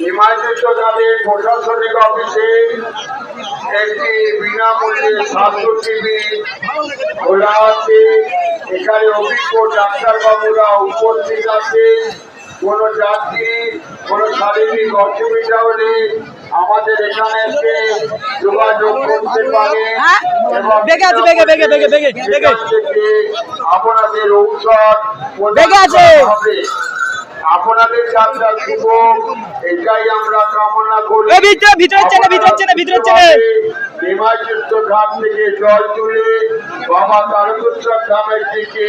হিমাচলের প্রশাসনিক অফিসে একটি বিনামূল্যে স্বাস্থ্য শিবির খোলা আছে। এখানে অভিজ্ঞ ডাক্তারবাবুরা উপস্থিত আছে। কোনো যাত্রী কোনো শারীরিক অসুবিধা হলে আমাদের এখানে এসে যোগাযোগ করতে পারে এবং আপনাদের ঔষধ হবে। আপনাদের যাত্রা শুভ, এটাই আমরা কামনা করি। হিমাচল ঘাট থেকে জল তুলে বাবা তারকেশ্বর ধামের দিকে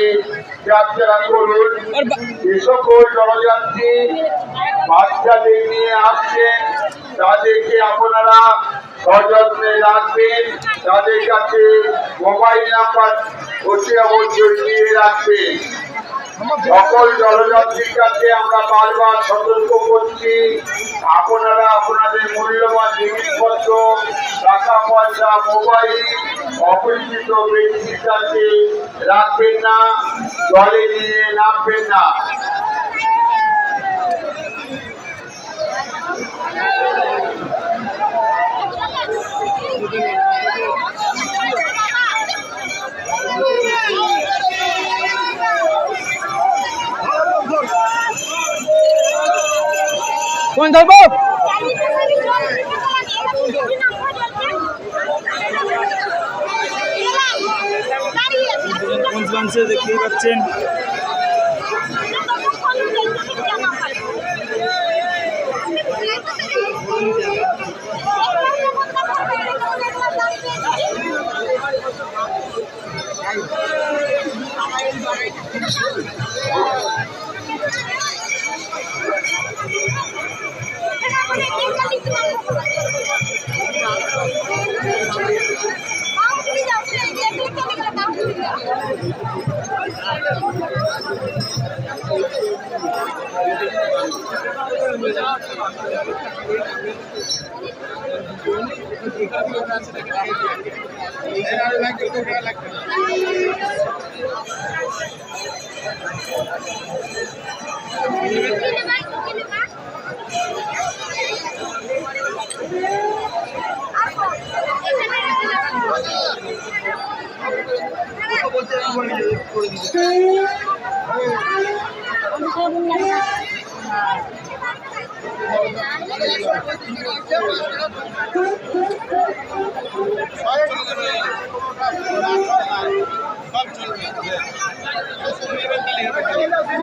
যাত্রা করুন। যে সকল জলযাত্রী বাচ্চাদের নিয়ে আসছেন তাদেরকে আপনারা সযত্নে রাখবেন। তাদের কাছে মোবাইল নাম্বার অতি অবশ্যই দিয়ে রাখবেন। সকল জলযাত্রীর কাছে আমরা বারবার সতর্ক করছি, আপনারা আপনাদের মূল্যবান জিনিসপত্র, টাকা পয়সা, মোবাইল অপরিচিত ব্যক্তির কাছে রাখবেন না, জলে নিয়ে নামবেন না। কোন ধরবো? দেখতেই পাচ্ছেন